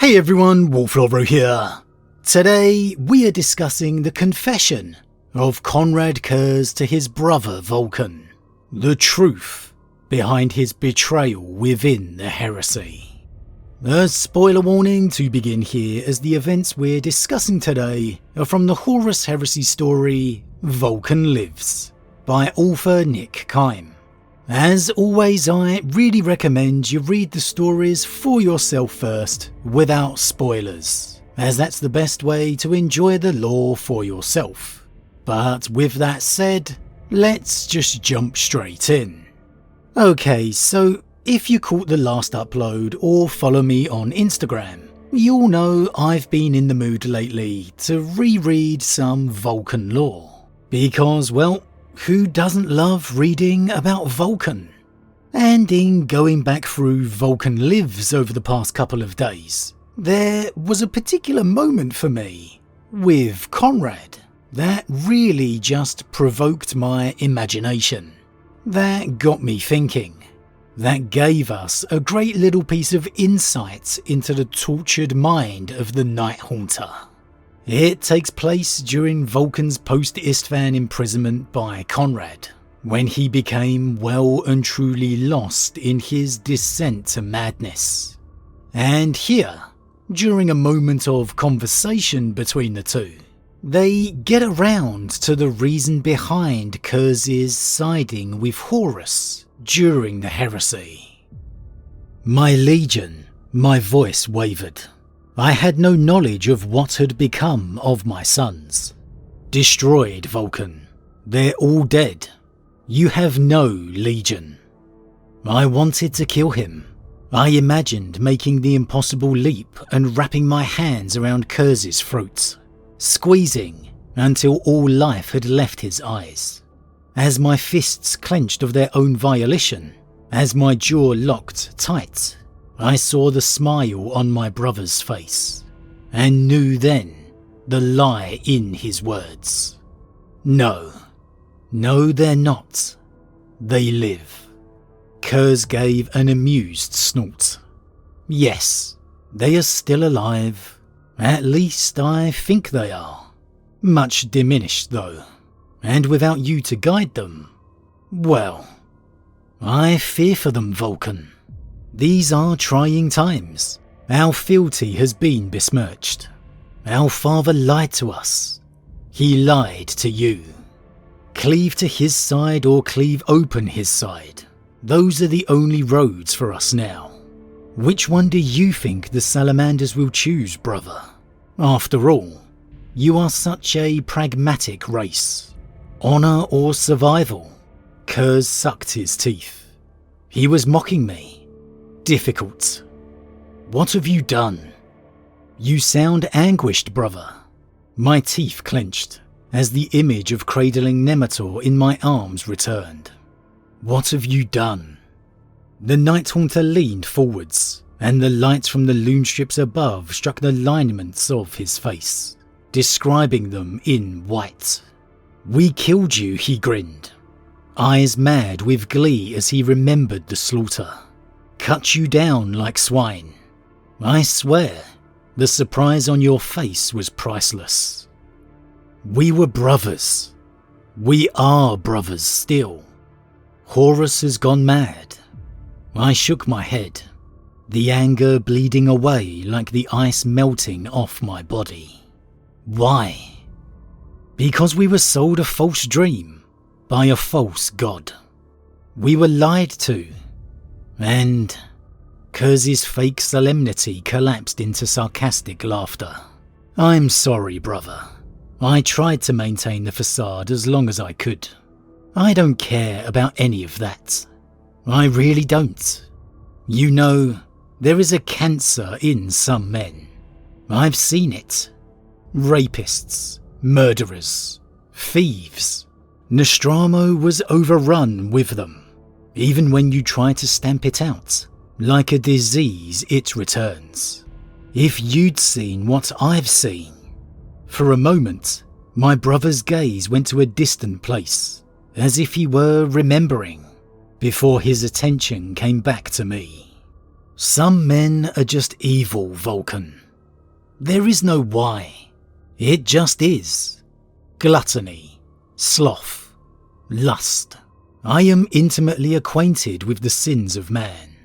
Hey everyone, Wolf Lord Rho here. Today we are discussing the confession of Konrad Curze to his brother Vulkan, the truth behind his betrayal within the heresy. A spoiler warning to begin here, as the events we're discussing today are from the Horus Heresy story Vulkan Lives by author Nick Kyme. As always, I really recommend you read the stories for yourself first, without spoilers, as that's the best way to enjoy the lore for yourself. But with that said, let's just jump straight in. Okay, so if you caught the last upload or follow me on Instagram, you'll know I've been in the mood lately to reread some Vulkan lore. Because, well, who doesn't love reading about Vulkan? And in going back through Vulkan Lives over the past couple of days, there was a particular moment for me with Konrad that really just provoked my imagination. That got me thinking. That gave us a great little piece of insight into the tortured mind of the Night Haunter. It takes place during Vulkan's post-Istvan imprisonment by Konrad, when he became well and truly lost in his descent to madness. And here, during a moment of conversation between the two, they get around to the reason behind Curze's siding with Horus during the heresy. My legion, my voice wavered. I had no knowledge of what had become of my sons. Destroyed, Vulkan. They're all dead. You have no legion. I wanted to kill him. I imagined making the impossible leap and wrapping my hands around Curze's throat, squeezing until all life had left his eyes. As my fists clenched of their own volition, as my jaw locked tight, I saw the smile on my brother's face, and knew then the lie in his words. No, they're not. They live. Curze gave an amused snort. Yes, they are still alive. At least I think they are. Much diminished though, and without you to guide them, well, I fear for them, Vulkan. These are trying times. Our fealty has been besmirched. Our father lied to us. He lied to you. Cleave to his side or cleave open his side. Those are the only roads for us now. Which one do you think the salamanders will choose, brother? After all, you are such a pragmatic race. Honor or survival? Curze sucked his teeth. He was mocking me. Difficult. What have you done? You sound anguished, brother. My teeth clenched as the image of cradling Nemetor in my arms returned. What have you done? The Night Haunter leaned forwards, and the light from the loom strips above struck the lineaments of his face, describing them in white. We killed you, he grinned, eyes mad with glee as he remembered the slaughter. Cut you down like swine. I swear, the surprise on your face was priceless. We were brothers. We are brothers still. Horus has gone mad. I shook my head, the anger bleeding away like the ice melting off my body. Why? Because we were sold a false dream by a false god. We were lied to. And Curze's fake solemnity collapsed into sarcastic laughter. I'm sorry, brother. I tried to maintain the facade as long as I could. I don't care about any of that. I really don't. You know, there is a cancer in some men. I've seen it. Rapists, murderers, thieves. Nostramo was overrun with them. Even when you try to stamp it out, like a disease it returns. If you'd seen what I've seen. For a moment, my brother's gaze went to a distant place, as if he were remembering, before his attention came back to me. Some men are just evil, Vulkan. There is no why. It just is. Gluttony, sloth, lust. I am intimately acquainted with the sins of man.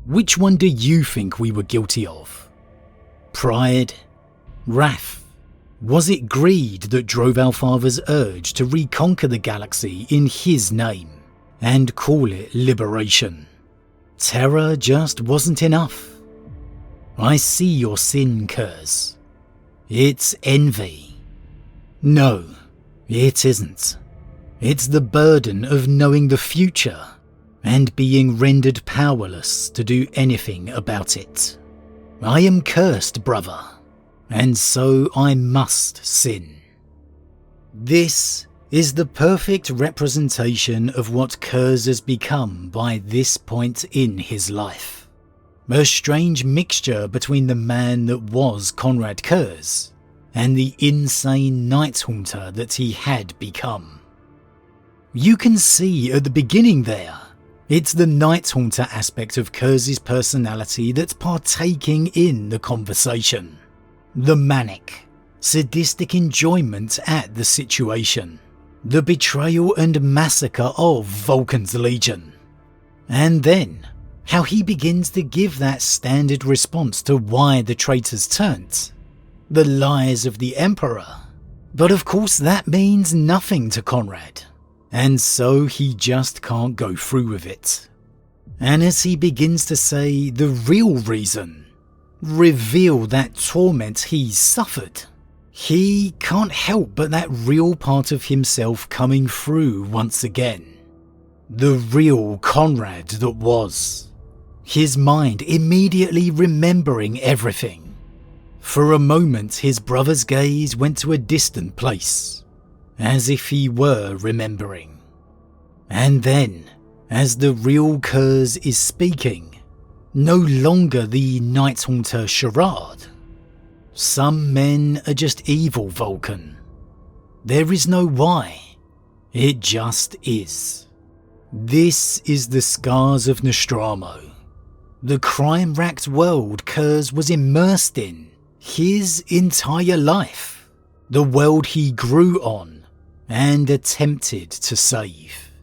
Which one do you think we were guilty of? Pride? Wrath? Was it greed that drove our father's urge to reconquer the galaxy in his name and call it liberation? Terror just wasn't enough. I see your sin, Curze. It's envy. No, it isn't. It's the burden of knowing the future and being rendered powerless to do anything about it. I am cursed, brother, and so I must sin. This is the perfect representation of what Curze has become by this point in his life. A strange mixture between the man that was Konrad Curze and the insane Night Haunter that he had become. You can see at the beginning there, it's the Night Haunter aspect of Curze's personality that's partaking in the conversation. The manic, sadistic enjoyment at the situation. The betrayal and massacre of Vulkan's Legion. And then, how he begins to give that standard response to why the traitors turned. The lies of the Emperor. But of course that means nothing to Konrad. And so he just can't go through with it. And as he begins to say the real reason, reveal that torment he's suffered, he can't help but that real part of himself coming through once again. The real Konrad that was. His mind immediately remembering everything. For a moment his brother's gaze went to a distant place, as if he were remembering. And then, as the real Curze is speaking, no longer the Night Haunter charade. Some men are just evil, Vulkan. There is no why. It just is. This is the scars of Nostromo. The crime-racked world Curze was immersed in his entire life. The world he grew on and attempted to save.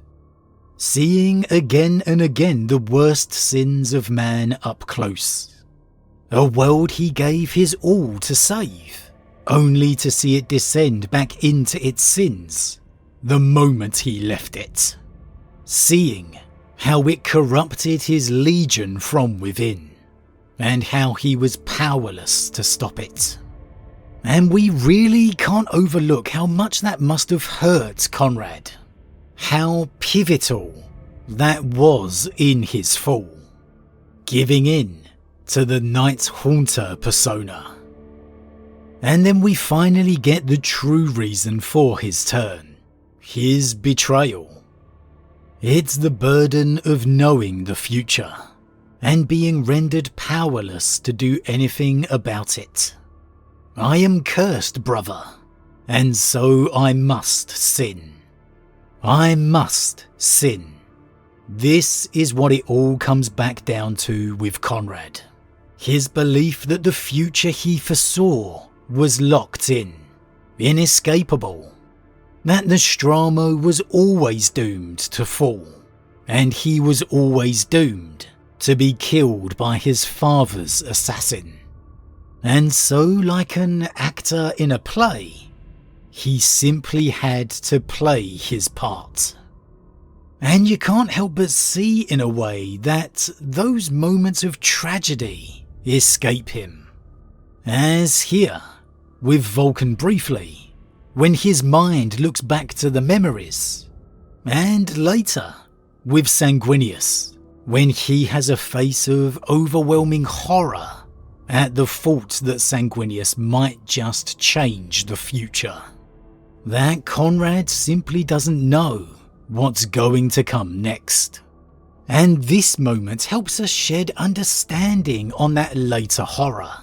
Seeing again and again the worst sins of man up close. A world he gave his all to save, only to see it descend back into its sins the moment he left it. Seeing how it corrupted his legion from within, and how he was powerless to stop it. And we really can't overlook how much that must have hurt Konrad. How pivotal that was in his fall. Giving in to the Night Haunter persona. And then we finally get the true reason for his turn. His betrayal. It's the burden of knowing the future and being rendered powerless to do anything about it. I am cursed, brother, and so I must sin. I must sin. This is what it all comes back down to with Konrad. His belief that the future he foresaw was locked in, inescapable. That Nostromo was always doomed to fall, and he was always doomed to be killed by his father's assassin. And so, like an actor in a play, he simply had to play his part. And you can't help but see in a way that those moments of tragedy escape him. As here, with Vulkan briefly, when his mind looks back to the memories, and later, with Sanguinius, when he has a face of overwhelming horror at the thought that Sanguinius might just change the future. That Konrad simply doesn't know what's going to come next. And this moment helps us shed understanding on that later horror.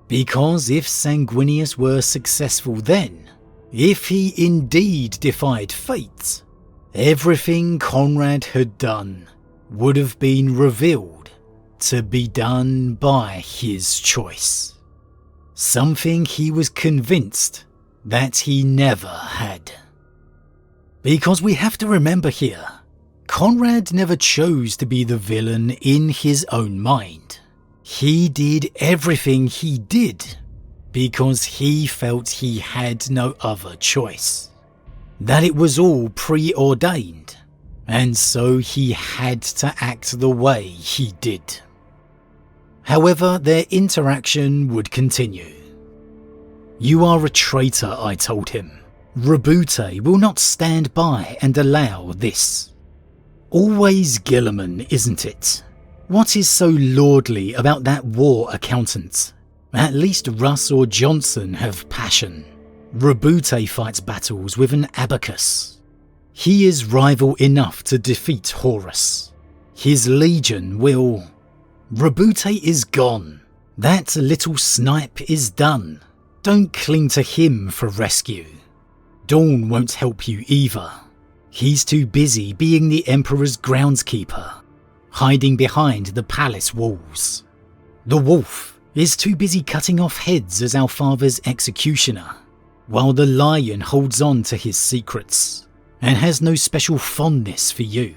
Because if Sanguinius were successful then, if he indeed defied fate, everything Konrad had done would have been revealed to be done by his choice. Something he was convinced that he never had. Because we have to remember here, Konrad never chose to be the villain in his own mind. He did everything he did because he felt he had no other choice. That it was all preordained, and so he had to act the way he did. However, their interaction would continue. "You are a traitor," I told him. "Rabute will not stand by and allow this." Always Guilliman, isn't it? What is so lordly about that war accountant? At least Russ or Johnson have passion. Rabute fights battles with an abacus. He is rival enough to defeat Horus. His legion will... Rabute is gone. That little snipe is done. Don't cling to him for rescue. Dawn won't help you either. He's too busy being the Emperor's groundskeeper, hiding behind the palace walls. The wolf is too busy cutting off heads as our father's executioner, while the lion holds on to his secrets and has no special fondness for you.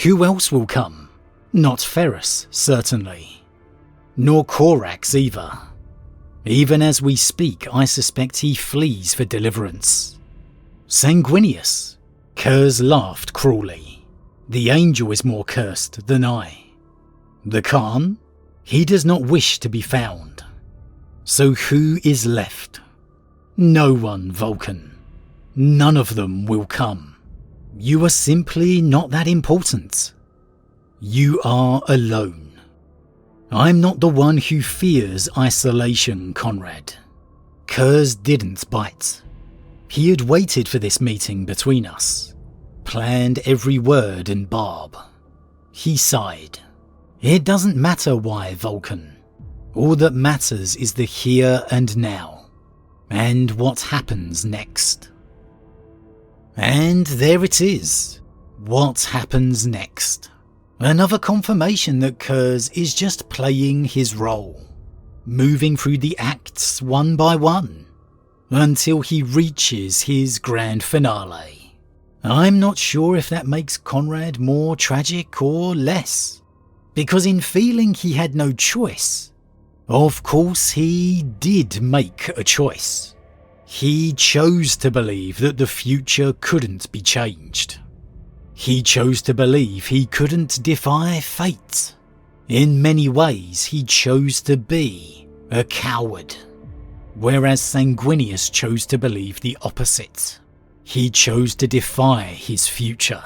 Who else will come? Not Ferrus, certainly. Nor Corax either. Even as we speak, I suspect he flees for deliverance. Sanguinius. Curze laughed cruelly. The angel is more cursed than I. The Khan? He does not wish to be found. So who is left? No one, Vulkan. None of them will come. You are simply not that important. You are alone. I'm not the one who fears isolation, Konrad. Curze didn't bite. He had waited for this meeting between us, planned every word and barb. He sighed. It doesn't matter why, Vulkan. All that matters is the here and now, and what happens next. And there it is. What happens next? Another confirmation that Curze is just playing his role, moving through the acts one by one, until he reaches his grand finale. I'm not sure if that makes Konrad more tragic or less, because in feeling he had no choice, of course he did make a choice. He chose to believe that the future couldn't be changed. He chose to believe he couldn't defy fate. In many ways, he chose to be a coward. Whereas Sanguinius chose to believe the opposite. He chose to defy his future.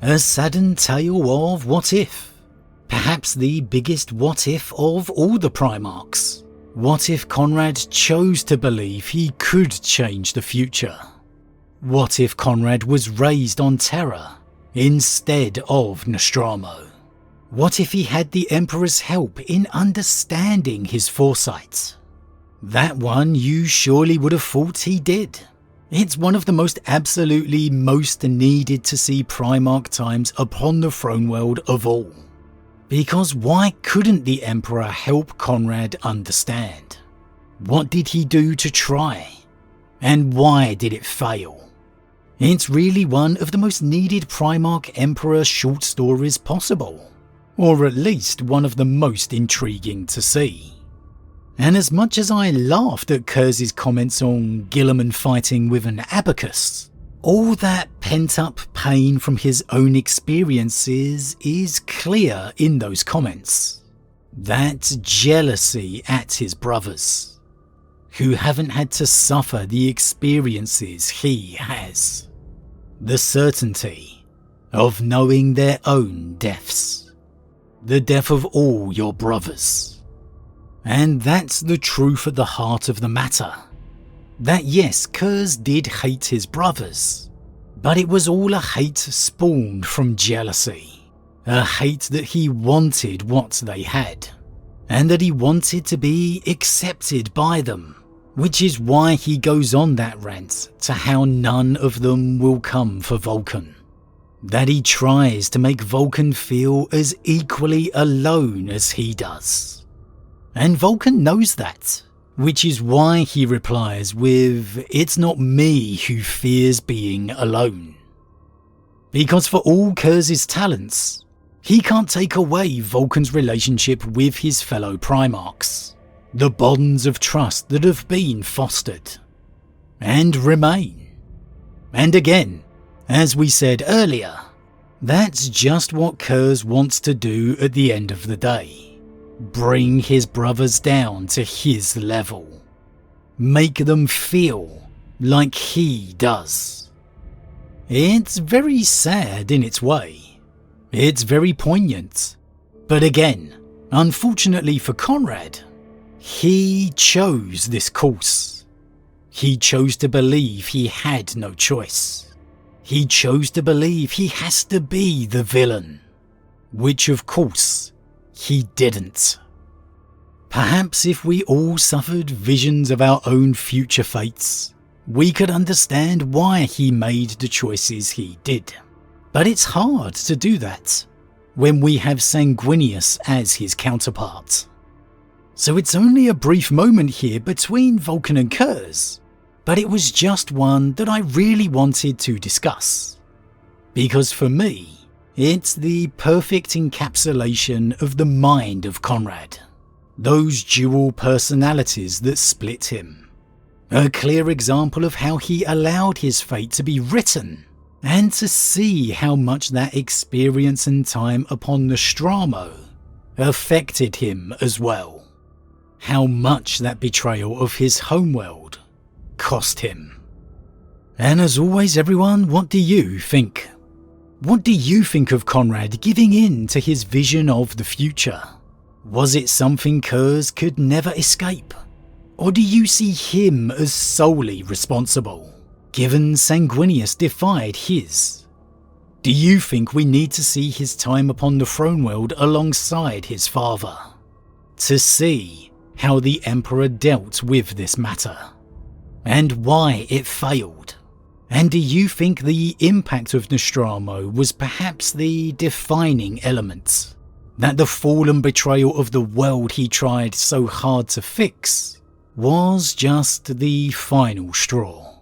A saddened tale of what if. Perhaps the biggest what if of all the Primarchs. What if Konrad chose to believe he could change the future? What if Konrad was raised on Terra instead of Nostramo? What if he had the Emperor's help in understanding his foresight? That one you surely would have thought he did. It's one of the most absolutely most needed to see Primarch times upon the throne world of all. Because why couldn't the Emperor help Konrad understand? What did he do to try? And why did it fail? It's really one of the most needed Primarch Emperor short stories possible, or at least one of the most intriguing to see. And as much as I laughed at Curze's comments on Guilliman fighting with an abacus, all that pent-up pain from his own experiences is clear in those comments. That jealousy at his brothers, who haven't had to suffer the experiences he has. The certainty of knowing their own deaths. The death of all your brothers. And that's the truth at the heart of the matter. That yes, Curze did hate his brothers, but it was all a hate spawned from jealousy. A hate that he wanted what they had, and that he wanted to be accepted by them. Which is why he goes on that rant to how none of them will come for Vulkan. that he tries to make Vulkan feel as equally alone as he does. And Vulkan knows that, which is why he replies with, "It's not me who fears being alone." Because for all Curze's talents, he can't take away Vulkan's relationship with his fellow Primarchs, the bonds of trust that have been fostered, and remain. And again, as we said earlier, that's just what Curze wants to do at the end of the day. Bring his brothers down to his level. Make them feel like he does. It's very sad in its way. It's very poignant. But again, unfortunately for Konrad, he chose this course. He chose to believe he had no choice. He chose to believe he has to be the villain, which of course he didn't. Perhaps if we all suffered visions of our own future fates, we could understand why he made the choices he did. But it's hard to do that when we have Sanguinius as his counterpart. So it's only a brief moment here between Vulkan and Curze, but it was just one that I really wanted to discuss. Because for me, it's the perfect encapsulation of the mind of Konrad. Those dual personalities that split him. A clear example of how he allowed his fate to be written, and to see how much that experience and time upon Nostramo affected him as well. How much that betrayal of his homeworld cost him. And as always everyone, what do you think? What do you think of Konrad giving in to his vision of the future? Was it something Curze could never escape? Or do you see him as solely responsible, given Sanguinius defied his? Do you think we need to see his time upon the throne world alongside his father, to see how the Emperor dealt with this matter, and why it failed? And do you think the impact of Nostramo was perhaps the defining element? That the fallen betrayal of the world he tried so hard to fix was just the final straw?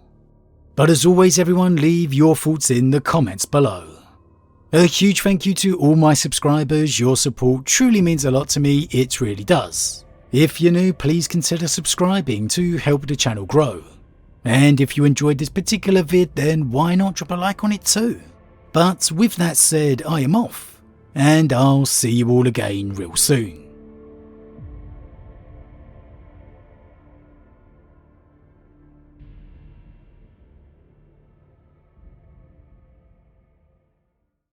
But as always everyone, leave your thoughts in the comments below. A huge thank you to all my subscribers, your support truly means a lot to me, it really does. If you're new, please consider subscribing to help the channel grow. And if you enjoyed this particular vid, then why not drop a like on it too? But with that said, I am off, and I'll see you all again real soon.